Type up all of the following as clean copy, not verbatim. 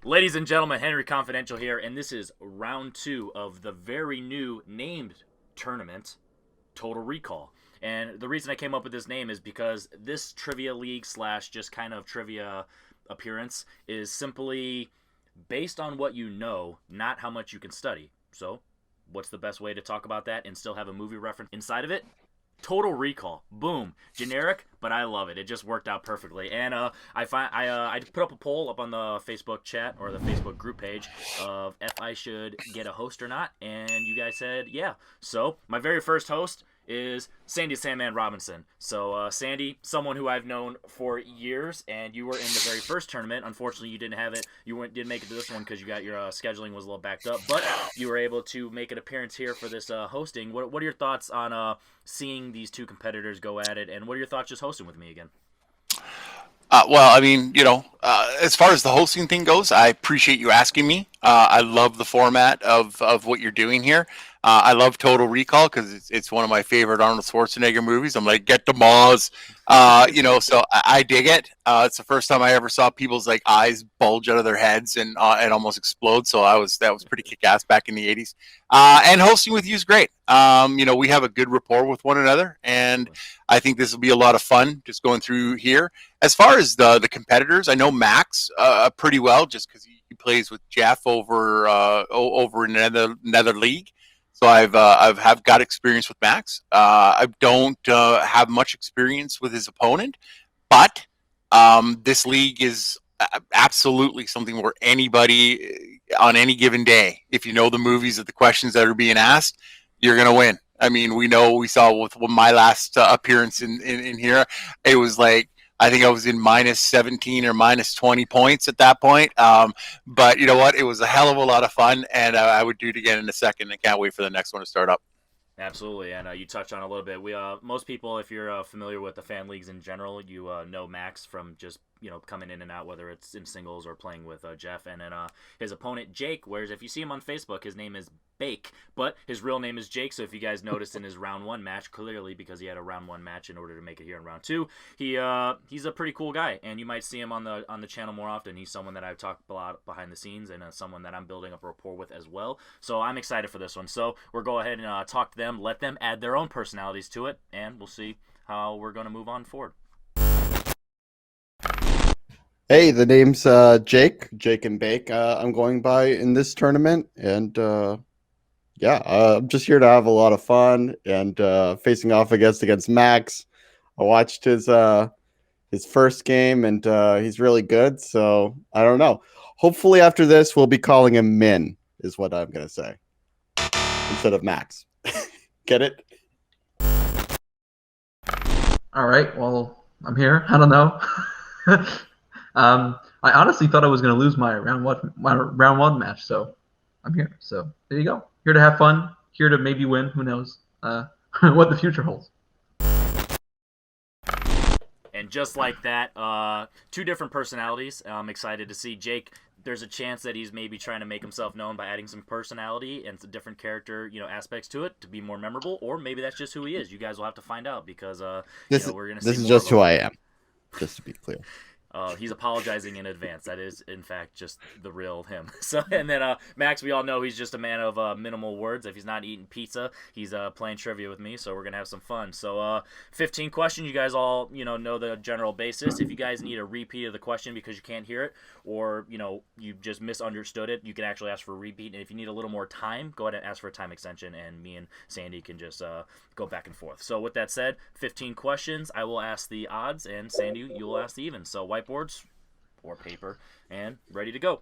Ladies and gentlemen, Henry Confidential here, and this is round two of the very new named tournament, Total Recall. And the reason I came up with this name is because this trivia league slash just kind of trivia appearance is simply based on what you know, not how much you can study. So, what's the best way to talk about that and still have a movie reference inside of it? Total Recall. Boom. Generic, but I love it. It just worked out perfectly. And I put up a poll up on the Facebook chat or the Facebook group page of if I should get a host or not, and you guys said yeah. So my very first host is Sandy Sandman Robinson. So Sandy, someone who I've known for years, and you were in the very first tournament. Unfortunately, you didn't have it. Didn't make it to this one because you got your scheduling was a little backed up, but you were able to make an appearance here for this hosting. What are your thoughts on seeing these two competitors go at it, and what are your thoughts just hosting with me again? Well, I mean, as far as the hosting thing goes, I appreciate you asking me. I love the format of what you're doing here. I love Total Recall because it's one of my favorite Arnold Schwarzenegger movies. I'm like, get the Moz, so I dig it. It's the first time I ever saw people's like eyes bulge out of their heads and almost explode. So that was pretty kick ass back in the '80s. And hosting with you is great. We have a good rapport with one another, and I think this will be a lot of fun just going through here. As far as the competitors, I know Max pretty well just because he plays with Jeff over in another league. So I've have got experience with Max. I don't have much experience with his opponent, but this league is absolutely something where anybody on any given day, if you know the movies of the questions that are being asked, you're gonna win. I mean, we saw with my last appearance in here, it was like I think I was in minus 17 or minus 20 points at that point. But you know what? It was a hell of a lot of fun, and I would do it again in a second. I can't wait for the next one to start up. Absolutely, and you touched on a little bit. We most people, if you're familiar with the fan leagues in general, you know Max from just coming in and out, whether it's in singles or playing with Jeff, and then his opponent Jake. Whereas if you see him on Facebook, his name is Bake, but his real name is Jake. So if you guys noticed in his round one match, clearly because he had a round one match in order to make it here in round two, he's a pretty cool guy, and you might see him on the channel more often. He's someone that I've talked a lot behind the scenes, and someone that I'm building up a rapport with as well. So I'm excited for this one. So we'll go ahead and talk to them, let them add their own personalities to it, and we'll see how we're going to move on forward. Hey, the name's Jake and Bake. I'm going by in this tournament, and I'm just here to have a lot of fun and facing off against Max. I watched his first game, and he's really good. So I don't know. Hopefully, after this, we'll be calling him Min, is what I'm gonna say instead of Max. Get it? All right. Well, I'm here. I don't know. I honestly thought I was going to lose my round one match, so I'm here. So there you go. Here to have fun. Here to maybe win. Who knows what the future holds. And just like that, two different personalities. I'm excited to see Jake. There's a chance that he's maybe trying to make himself known by adding some personality and some different character, aspects to it to be more memorable, or maybe that's just who he is. You guys will have to find out because we're gonna see this is more just of who him. I am. Just to be clear. He's apologizing in advance. That is, in fact, just the real him. So, and then Max, we all know he's just a man of minimal words. If he's not eating pizza, he's playing trivia with me. So we're gonna have some fun. So, 15 questions. You guys all know the general basis. If you guys need a repeat of the question because you can't hear it, or you just misunderstood it, you can actually ask for a repeat. And if you need a little more time, go ahead and ask for a time extension, and me and Sandy can just go back and forth. So with that said, 15 questions. I will ask the odds, and Sandy, you will ask the evens. So whiteboards or paper, and ready to go.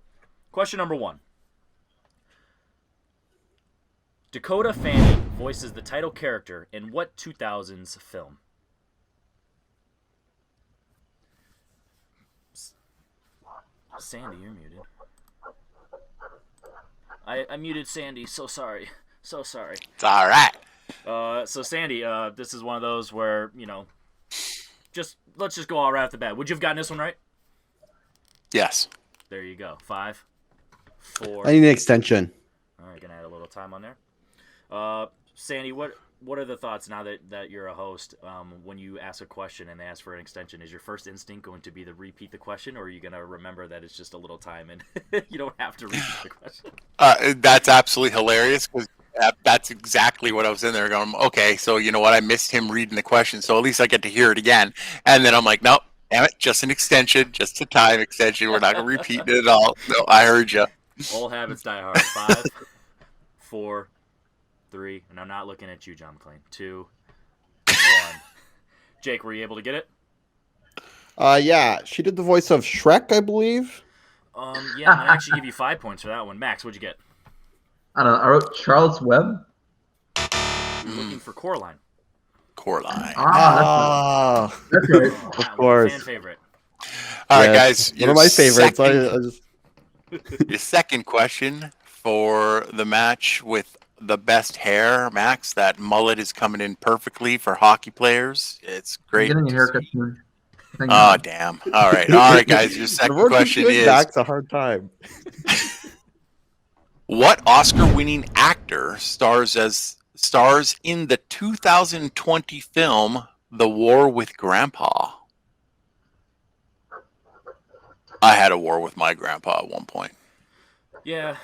Question number one. Dakota Fanning voices the title character in what 2000s film? Sandy, you're muted. I muted Sandy. So sorry. So sorry. It's all right. So Sandy, this is one of those where let's just go all right off the bat. Would you have gotten this one right? Yes. There you go. 5, 4. I need an extension. All right, gonna add a little time on there. Sandy, what what are the thoughts now that you're a host? When you ask a question and they ask for an extension, is your first instinct going to be to repeat the question, or are you going to remember that it's just a little time and you don't have to repeat the question? That's absolutely hilarious because that's exactly what I was in there going. Okay, so you know what? I missed him reading the question, so at least I get to hear it again. And then I'm like, nope, damn it, just an extension, just a time extension. We're not going to repeat it at all. No, I heard you. Old habits die hard. 5, 4, 3, and I'm not looking at you, John McClane. 2, 1. Jake, were you able to get it? Yeah, she did the voice of Shrek, I believe. Yeah, I'm gonna actually give you 5 points for that one. Max, what'd you get? I don't know. I wrote Charlotte's Web. You're looking for Coraline. Coraline. Ah, That's right. Of course. Fan favorite. All right, yes, guys. one of my favorites. Second, your second question for the match with the best hair, Max. That mullet is coming in perfectly for hockey players. It's great. Getting a to haircut see. soon. Thank you. Oh, damn. All right, guys. Your second Everyone keeps question giving is: Dax a hard time. what Oscar-winning actor stars in the 2020 film The War with Grandpa? I had a war with my grandpa at one point. Yeah.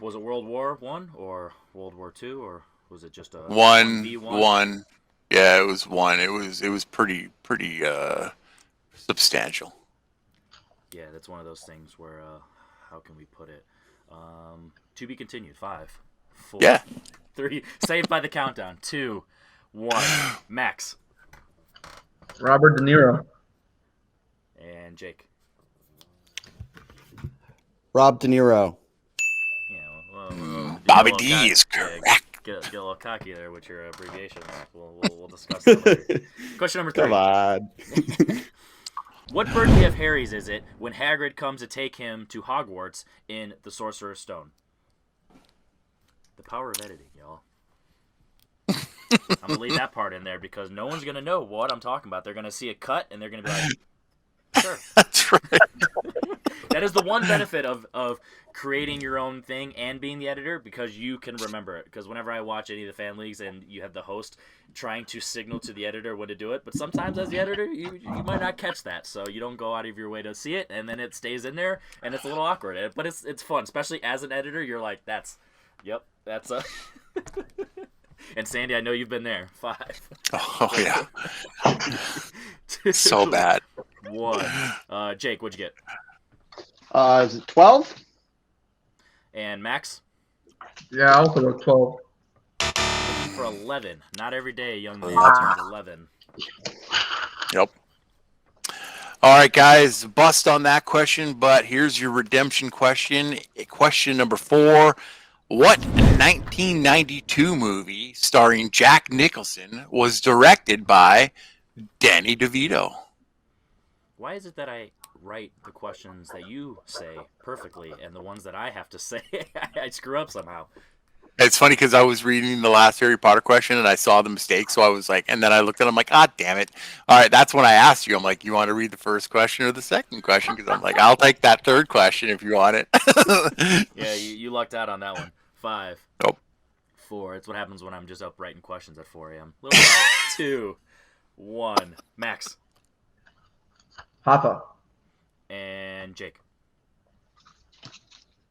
Was it World War I or World War II, or was it just a One. 1v1? Yeah, it was one. It was pretty substantial. Yeah, that's one of those things where how can we put it? To be continued. 5, 4, Yeah. 3. Saved by the countdown. 2, 1. Max Robert De Niro. and Jake. Rob De Niro. Yeah, well, Bobby get a D little is cocky- correct. Get a little cocky there with your abbreviations. We'll discuss that later. Question number 3. Come on. What birthday of Harry's is it when Hagrid comes to take him to Hogwarts in The Sorcerer's Stone? The power of editing, y'all. I'm going to leave that part in there because no one's going to know what I'm talking about. They're going to see a cut and they're going to be like, sure. That's right. That is the one benefit of creating your own thing and being the editor, because you can remember it. Because whenever I watch any of the fan leagues and you have the host trying to signal to the editor when to do it, but sometimes as the editor you might not catch that, so you don't go out of your way to see it, and then it stays in there and it's a little awkward. But it's fun, especially as an editor. You're like, that's a and Sandy, I know you've been there. 5. Oh yeah. 2, So bad. 1. Jake, what'd you get? Is it 12? And Max? Yeah, I also wrote 12. For 11. Not every day a young man turns 11. Yep. All right, guys, bust on that question, but here's your redemption question. Question number 4. What 1992 movie starring Jack Nicholson was directed by Danny DeVito? Why is it that I write the questions that you say perfectly and the ones that I have to say I screw up somehow? It's funny because I was reading the last Harry Potter question and I saw the mistake, so I was like, and then I looked at it, I'm like, ah, damn it. All right, that's when I asked you. I'm like, you want to read the first question or the second question? Because I'm like, I'll take that third question if you want it. Yeah, you lucked out on that one. 5. Nope. 4. It's what happens when I'm just up writing questions at 4 a.m. 2, 1. Max Hoffa. and Jake.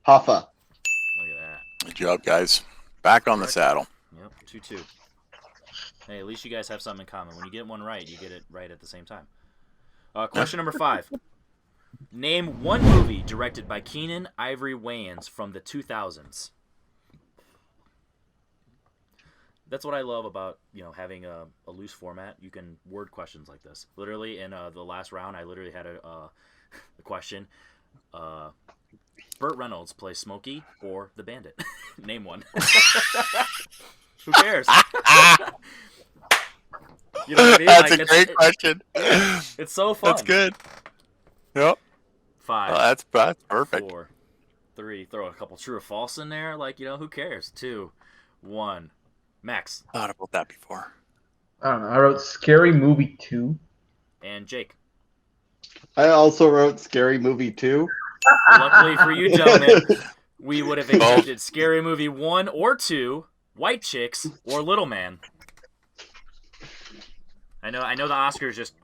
Hoffa. Look at that. Good job, guys. Back on the saddle. Yep, 2-2. Hey, at least you guys have something in common. When you get one right, you get it right at the same time. Question number 5. Name one movie directed by Keenen Ivory Wayans from the 2000s. That's what I love about, having a loose format. You can word questions like this. Literally, in the last round, I literally had a question. Burt Reynolds plays Smokey or the Bandit. Name one. Who cares? You know what I mean? That's a great question. It's so fun. That's good. Yep. 5. Oh, that's perfect. 4, 3. Throw a couple true or false in there. Who cares? 2, 1. Max Thought about that before. I don't know. I wrote Scary Movie 2. and Jake. I also wrote Scary Movie 2. Luckily for you, gentlemen, we would have accepted Scary Movie 1 or 2, White Chicks, or Little Man. I know the Oscars just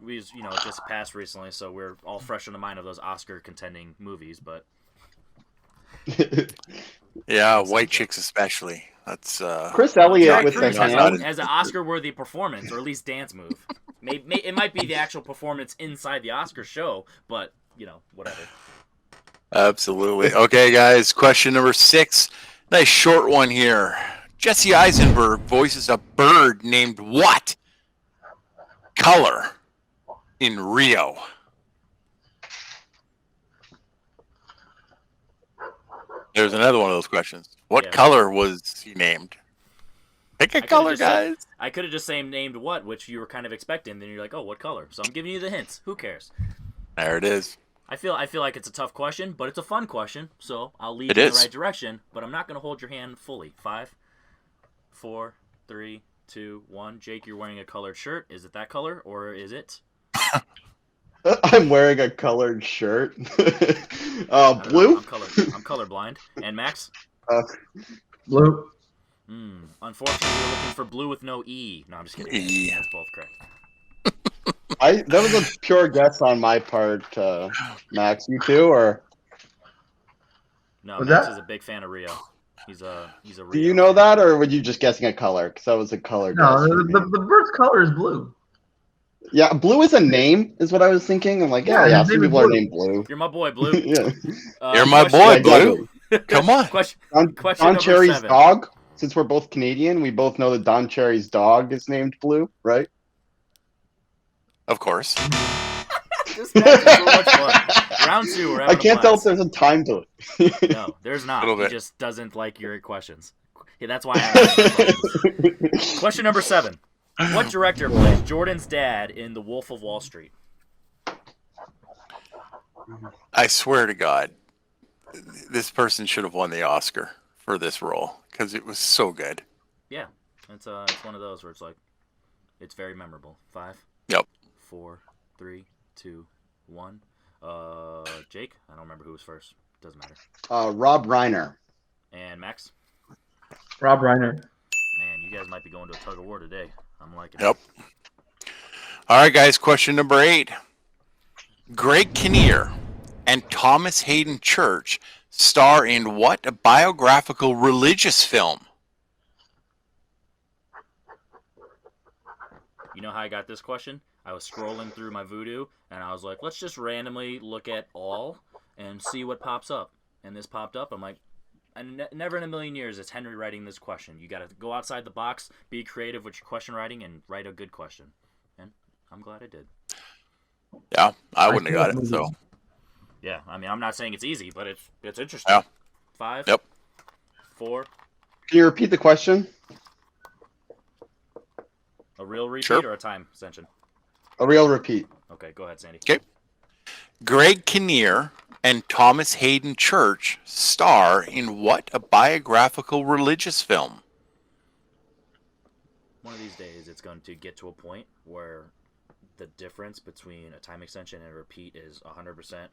passed recently, so we're all fresh in the mind of those Oscar contending movies. But Yeah, That's white okay. chicks especially. That's Chris Elliott Terry with the Crews has, hand. has an Oscar-worthy performance, or at least dance move. It might be the actual performance inside the Oscar show, but whatever. absolutely. Okay, guys, question number 6. Nice short one here. Jesse Eisenberg voices a bird named what color in Rio? There's another one of those questions. What Yeah. color was he named? Pick a could've color, just said- guys. I could have just named what, which you were kind of expecting. Then you're like, oh, what color? So I'm giving you the hints. Who cares? There it is. I feel like it's a tough question, but it's a fun question. So I'll lead It you in is. the right direction. But I'm not going to hold your hand fully. 5, 4, 3, 2, 1. Jake, you're wearing a colored shirt. Is it that color, or is it? I'm wearing a colored shirt. I don't know. Blue. I'm colorblind. And Max? Blue. Unfortunately, we're looking for blue with no E. No, I'm just kidding. E. That's both correct. That was a pure guess on my part, Max. You too, or No, Was Max that- is a big fan of Rio. He's a Rio. do you know that, or were you just guessing a color? Because that was a color No, guess. the bird's color is blue. Yeah, blue is a name, is what I was thinking. I'm like, Yeah, yeah, his some name is people are Blue. named Blue. You're my boy, Blue. Yeah. You're my question- boy, Yeah, Blue. exactly. Come on. Question. Don, Question Don number Cherry's 7. dog. Since we're both Canadian, we both know that Don Cherry's dog is named Blue, right? Of course. This match is so much fun. Round 2, we're having I can't a tell if blast. there's a time to it. No, there's not. Little He bit. just doesn't like your questions. Yeah, that's why I asked the questions. Question number 7. What director plays Jordan's dad in The Wolf of Wall Street? I swear to God, this person should have won the Oscar for this role because it was so good. Yeah, it's one of those where it's like, it's very memorable. 5. Yep. 4, 3, 2, 1. Jake, I don't remember who was first. Doesn't matter. Rob Reiner. And Max, Rob Reiner. man, you guys might be going to a tug of war today. I'm liking it. Yep. All right, guys. Question number 8. Greg Kinnear and Thomas Hayden Church star in what biographical religious film? You know how I got this question? I was scrolling through my Voodoo, and I was like, let's just randomly look at all and see what pops up. And this popped up. I'm like, never in a million years is Henry writing this question. You got to go outside the box, be creative with your question writing, and write a good question. And I'm glad I did. Yeah, I wouldn't have got it. So Yeah, I mean, I'm not saying it's easy, but it's interesting. Yeah. 5. Yep. 4. Can you repeat the question? A real repeat Sure. or a time extension? A real repeat. Okay, go ahead, Sandy. Okay. Greg Kinnear and Thomas Hayden Church star in what biographical religious film? One of these days, it's going to get to a point where the difference between a time extension and a repeat is 100%,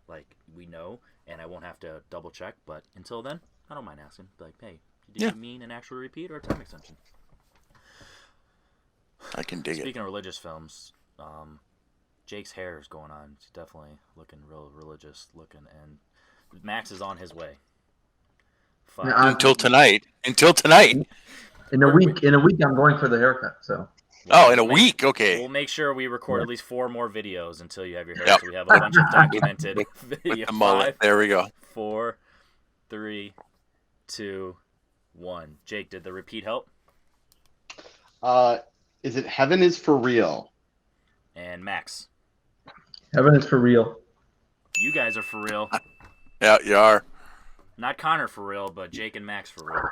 like, we know, and I won't have to double check. But until then, I don't mind asking. Like, hey, did Yeah. you mean an actual repeat or a time extension? I can dig it. Speaking of religious films, Jake's hair is going on. He's definitely looking real religious looking, and Max is on his way. 5. Yeah, Until tonight. Until tonight. In a week, I'm going for the haircut. So Oh, in a We'll week. Okay. We'll make sure we record at least 4 more videos until you have your hair, Yep. so we have a bunch of documented video. The mullet. 5, There we go. 4, 3, 2, 1. Jake, did the repeat help? Is it Heaven is for Real? And Max, heaven is for real. you guys are for real. Yeah, you are. Not Connor for real, but Jake and Max for real.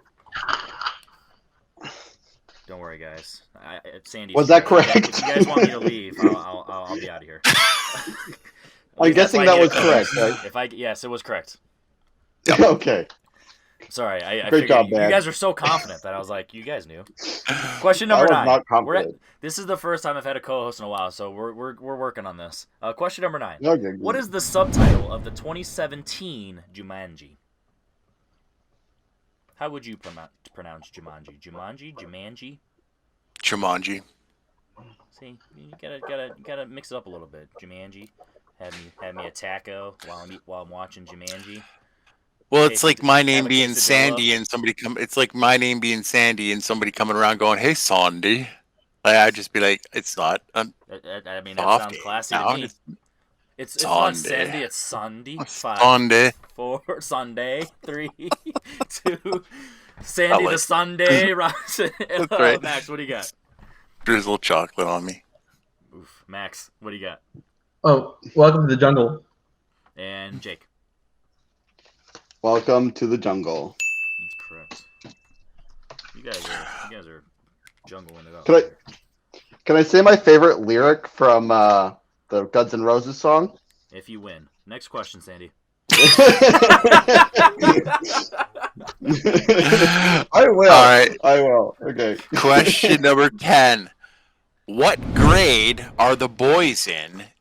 Don't worry, guys. Sandy, Was that correct? If you guys want me to leave, I'll be out of here. At I'm least that's guessing why I that need was a co-host. correct, right? Yes, it was correct. Okay. Sorry, I Great figured job, you man. guys are so confident that I was like, you guys knew. Question I number was 9. not We're at, confident. this is the first time I've had a co-host in a while, so we're working on this. Question number 9. Okay. What is the subtitle of the 2017 Jumanji? How would you pronounce Jumanji? Jumanji? Jumanji? Jumanji. See, you gotta mix it up a little bit. Jumanji, have me a taco while I'm watching Jumanji. Well, it's like my Have name a being quesadilla. Sandy and somebody come. It's like my name being Sandy and somebody coming around going, "Hey, Sandy." Like, I'd just be like, "It's not a I mean, that soft sounds game classy to now. me. It's not Sunday. Sandy, it's Sunday. Five, Sunday." 4, Sunday, 3, 2. Sandy like the it. Sunday. That's right. Max, what do you got? Drizzle chocolate on me. Oof. Max, what do you got? Oh, welcome to the jungle. And Jake. Welcome to the jungle. That's correct. You guys are jungling it up. Can I- here. Can I say my favorite lyric from the Guns N' Roses song? If you win. Next question, Sandy. I will. All right. I will. Okay. Question number 10. What grade are the boys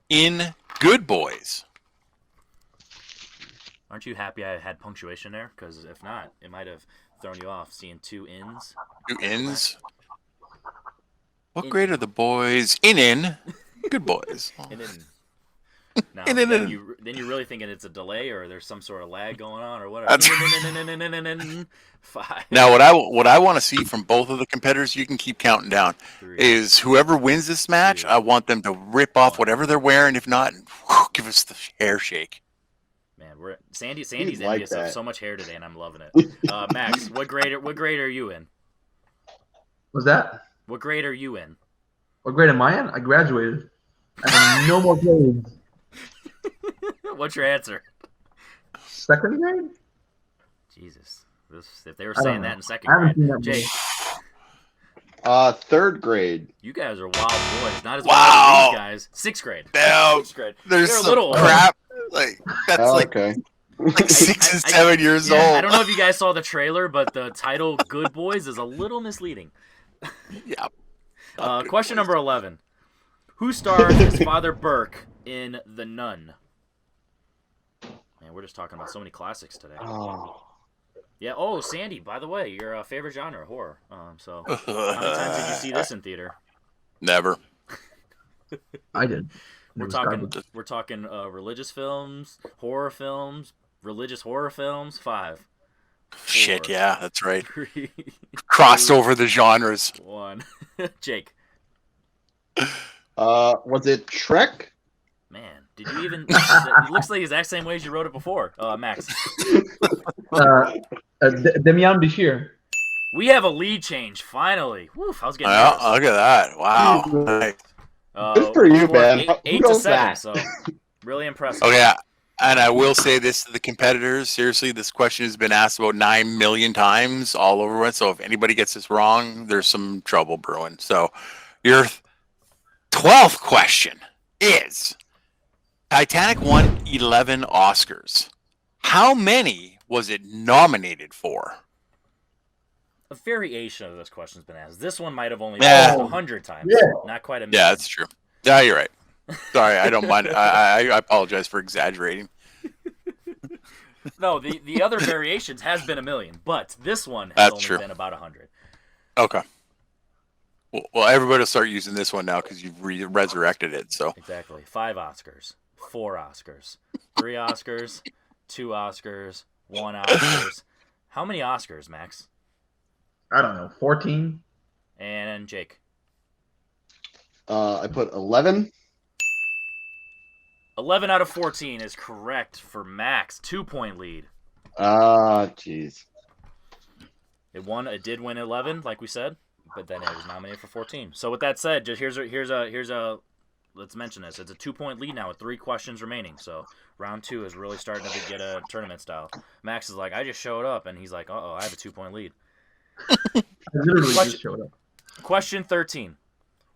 in Good Boys? Aren't you happy I had punctuation there? Because if not, it might have thrown you off seeing 2 ins. 2 ins? What grade are the boys in Good Boys? And then, no, And then, then- you're really thinking it's a delay or there's some sort of lag going on or whatever. That's- 5, Now, what I want to see from both of the competitors, you can keep counting down, 3. is whoever wins this match, Two. I want them to rip off whatever they're wearing. If not, give us the hair shake. Man, Sandy's like envious of that. so much hair today, and I'm loving it. Max, what grade are you in? What's that? What grade are you in? What grade am I in? I graduated. I have no more grades. What's your answer? Second grade? Jesus, if they were I don't saying know. that in second I haven't grade, seen that Jake, movie. Third grade. you guys are wild boys. Not as Wow. wild as these guys. 6th grade. Now, 6th grade. there's They're some little. crap. Like that's Oh, like okay. 6 and 7 years Yeah, old. I don't know if you guys saw the trailer, but the title "Good Boys" is a little misleading. Yeah. Question number 11: Who stars as Father Burke in The Nun? Man, we're just talking about so many classics today. Oh. Yeah. Oh, Sandy. By the way, your favorite genre, horror. So, how many times did you see this in theater? Never. I did. We're talking religious films, horror films, religious horror films. 5, Shit, 4, yeah, that's right. 3, Crossed over the genres. 1. Jake. Was it Shrek? Man, did you even? It looks like the exact same way as you wrote it before. Max. Demian Bichir. We have a lead change finally. Woof! I was getting Yeah, nervous. look at that. Wow. Nice. Good for you, scored man. 8, Who 8 to knows 7. that? So really impressive. Okay, and I will say this to the competitors. Seriously, this question has been asked about 9 million times all over it. So if anybody gets this wrong, there's some trouble brewing. So your 12th question is Titanic won 11 Oscars. How many was it nominated for? A variation of this question's been asked. This one might have only been Yeah. asked 100 times. Yeah. Not quite a Yeah, million. that's true. Yeah, you're right. Sorry, I don't mind. I apologize for exaggerating. No, the other variations has been a million, but this one has That's only true. been about 100. Okay. Well, everybody will start using this one now because you've resurrected it. So Exactly. 5 Oscars, 4 Oscars, 3 Oscars, 2 Oscars, 1 Oscars. How many Oscars, Max? I don't know. 14. And Jake. I put 11. 11 out of 14 is correct for Max. 2-point lead. Ah, jeez. It did win 11, like we said, but then it was nominated for 14. So with that said, just here's a let's mention this. It's a 2-point lead now with 3 questions remaining. So round 2 is really starting to get a tournament style. Max is like, I just showed up, and he's like, I have a 2-point lead. I literally Question- just showed up. Question 13.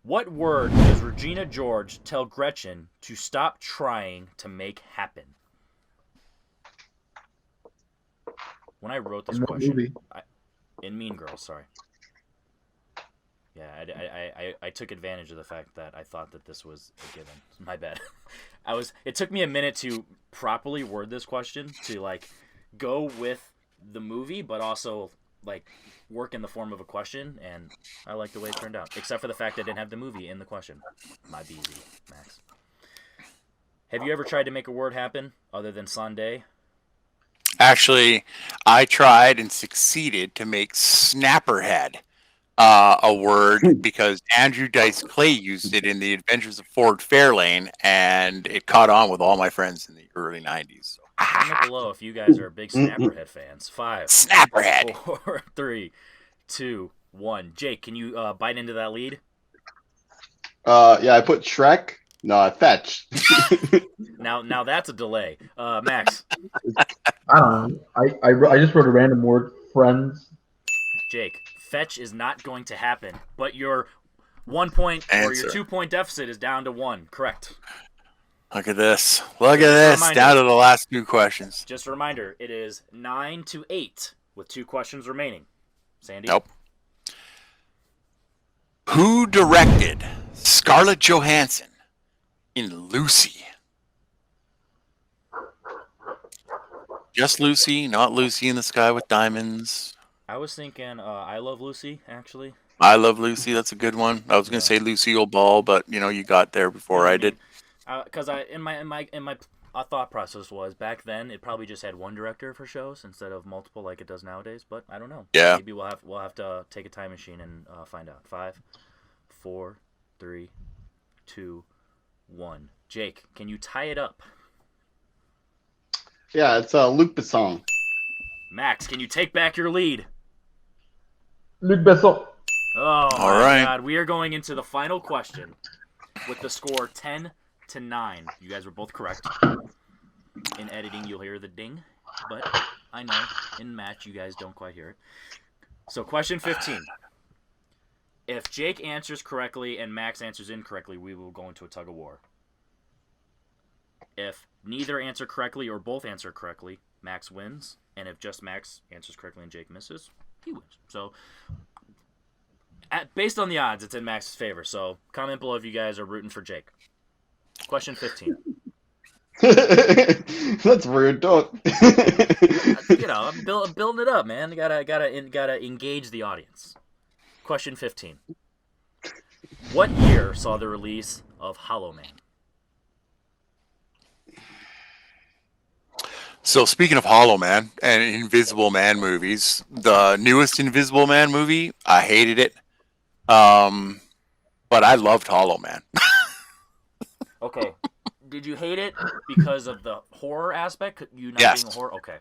What word does Regina George tell Gretchen to stop trying to make happen? When I wrote this In what question, movie? in Mean Girls, sorry. Yeah, I took advantage of the fact that I thought that this was a given. My bad. It took me a minute to properly word this question to like go with the movie, but also like work in the form of a question, and I like the way it turned out. Except for the fact I didn't have the movie in the question. My BZ, Max. Have you ever tried to make a word happen other than Sunday? Actually, I tried and succeeded to make snapperhead a word because Andrew Dice Clay used it in The Adventures of Ford Fairlane, and it caught on with all my friends in the early 90s. So. Comment below if you guys are big Snapperhead fans. 5, Snapperhead. 4, 3, 2, 1. Jake, can you bite into that lead? Yeah, I put Shrek. No, Fetch. Now that's a delay. Max, I don't know. I just wrote a random word. Friends. Jake, fetch is not going to happen, but your 1 point or your Answer. 2 point deficit is down to 1. Correct. Look at this. Look at this. Reminder. Down to the last 2 questions. Just a reminder, it is 9-8 with 2 questions remaining. Sandy? Nope. Who directed Scarlett Johansson in Lucy? Just Lucy, not Lucy in the Sky with Diamonds. I was thinking I Love Lucy, actually. I Love Lucy. That's a good one. I was going to say Lucille Ball, but you got there before I did. Because in my thought process was back then it probably just had one director for shows instead of multiple like it does nowadays. But I don't know. Yeah. Maybe we'll have to take a time machine and find out. 5, 4, 3, 2, 1. Jake, can you tie it up? Yeah, it's Luc Besson. Max, can you take back your lead? Luc Besson. Oh All my right. God! We are going into the final question with the score 10-9. You guys were both correct. In editing, you'll hear the ding, but I know in match you guys don't quite hear it. So, question 15. If Jake answers correctly and Max answers incorrectly, we will go into a tug of war. If neither answer correctly or both answer correctly, Max wins. And if just Max answers correctly and Jake misses, he wins. So, based on the odds, it's in Max's favor. So, comment below if you guys are rooting for Jake. Question 15. That's rude. Don't. I'm building it up, man. Gotta engage the audience. Question 15. What year saw the release of Hollow Man? So speaking of Hollow Man and Invisible Man movies, the newest Invisible Man movie, I hated it. But I loved Hollow Man. Okay. Did you hate it because of the horror aspect? You not Yes. being a horror? Okay.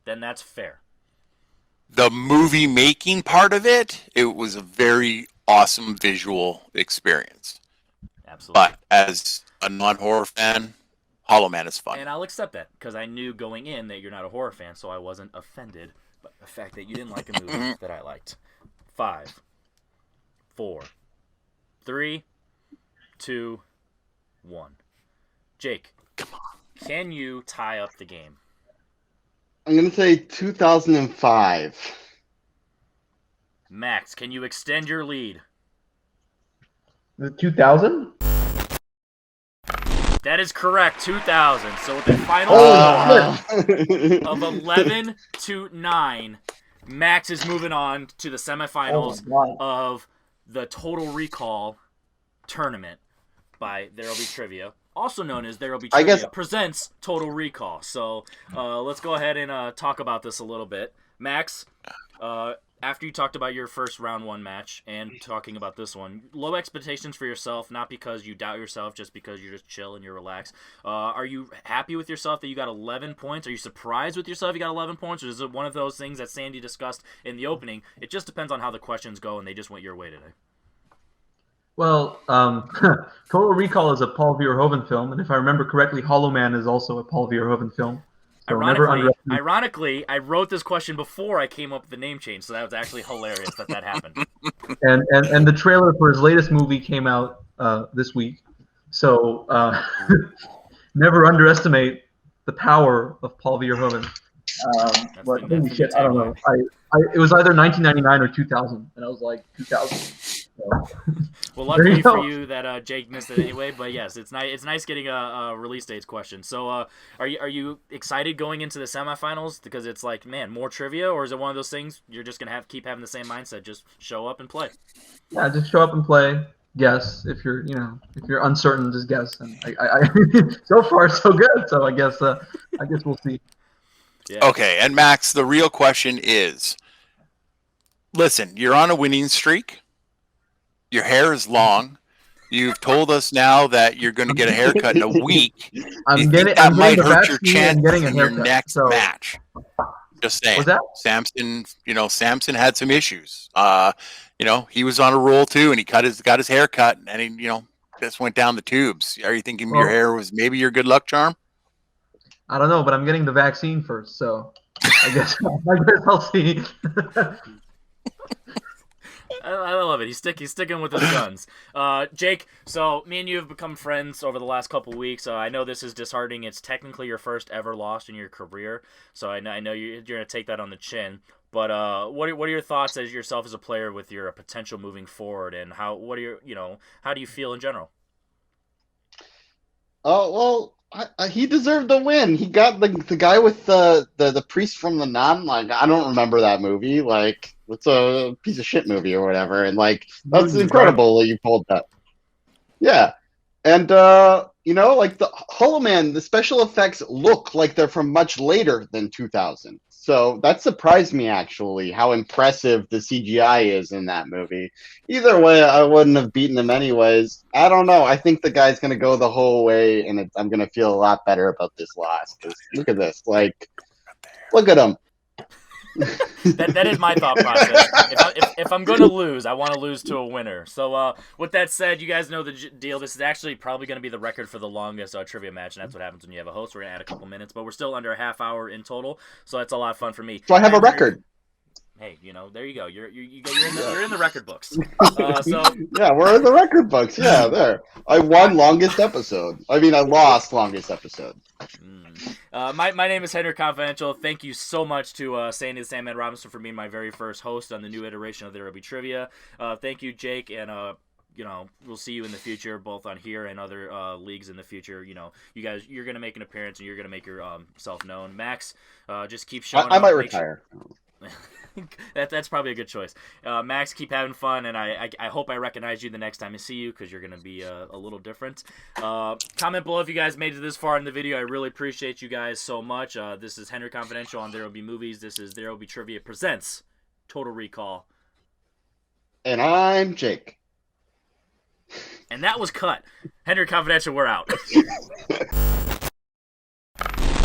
Then that's fair. The movie making part of it was a very awesome visual experience. Absolutely. But as a non-horror fan, Hollow Man is fun. And I'll accept that because I knew going in that you're not a horror fan, so I wasn't offended by the fact that you didn't like a movie that I liked. 5, 4, 3, 2, 1. Jake, can you tie up the game? I'm gonna say 2005. Max, can you extend your lead? The 2000? That is correct, 2000. So with the final Holy of 11-9, Max is moving on to the semifinals God. of the Total Recall tournament by There'll Be Trivia, also known as There'll Be I Trivia guess- presents Total Recall. So let's go ahead and talk about this a little bit. Max, after you talked about your first round 1 match and talking about this one, low expectations for yourself, not because you doubt yourself, just because you're just chill and you're relaxed. Are you happy with yourself that you got 11 points? Are you surprised with yourself you got 11 points? Or is it one of those things that Sandy discussed in the opening? It just depends on how the questions go, and they just went your way today. Well, Total Recall is a Paul Verhoeven film, and if I remember correctly, Hollow Man is also a Paul Verhoeven film. So never underestimate. Ironically, I wrote this question before I came up with the name change, so that was actually hilarious that happened. And the trailer for his latest movie came out this week. So never underestimate the power of Paul Verhoeven. But holy shit, I don't know. It was either 1999 or 2000, and I was like 2000. So, Well, There you luckily for go. you that Jake missed it anyway. But yes, it's nice. It's nice getting a release dates question. So, are you excited going into the semifinals because it's like, man, more trivia, or is it one of those things you're just gonna keep having the same mindset, just show up and play? yeah, just show up and play. Guess if you're, if you're uncertain, just guess. And so far so good. So I guess we'll see. Yeah. Okay, and Max, the real question is, listen, you're on a winning streak. Your hair is long. You've told us now that you're going to get a haircut in a week. Do you I'm think getting that might the hurt your vaccine and chances getting a in your haircut. next So match? Just saying. was that? Samson had some issues. He was on a roll too, and he got his hair cut, and he, just went down the tubes. Are you thinking your Well, hair was maybe your good luck charm? I don't know, but I'm getting the vaccine first, so I guess I'll see. I love it. He's sticking with his guns. Jake, so me and you have become friends over the last couple weeks. I know this is disheartening. It's technically your first ever loss in your career, so I know you're gonna take that on the chin. But what are your thoughts as yourself as a player with your potential moving forward, and how do you feel in general? Oh well, he deserved the win. He got the guy with the priest from the nun. Like, I don't remember that movie. Like, it's a piece of shit movie or whatever. And like, that's Movie's incredible that you pulled that. Yeah, and like the Hollow Man, the special effects look like they're from much later than 2000. So that surprised me actually, how impressive the CGI is in that movie. Either way, I wouldn't have beaten him anyways. I don't know. I think the guy's gonna go the whole way, and I'm gonna feel a lot better about this loss. 'Cause look at this, like, look at him. That is my thought process. If I'm going to lose, I want to lose to a winner. So with that said, you guys know the deal. This is actually probably going to be the record for the longest trivia match, and that's what happens when you have a host. We're going to add a couple minutes, but we're still under a half hour in total, so that's a lot of fun for me. So I have a record. Hey, there you go. You're in the record books. So Yeah, we're in the record books. Yeah, there. I won longest episode. I mean, I lost longest episode. My name is Henry Confidential. Thank you so much to Sandy the Sandman Robinson for being my very first host on the new iteration of There Will Be Trivia. Thank you, Jake, and we'll see you in the future, both on here and other leagues in the future. You guys, you're gonna make an appearance and you're gonna make your self known. Max, just keep showing up. I might retire. That's probably a good choice. Max, keep having fun, and I hope I recognize you the next time I see you, because you're going to be a little different. Comment below if you guys made it this far in the video. I really appreciate you guys so much. This is Henry Confidential on There Will Be Movies. This is There Will Be Trivia presents Total Recall. And I'm Jake. And that was cut. Henry Confidential, we're out.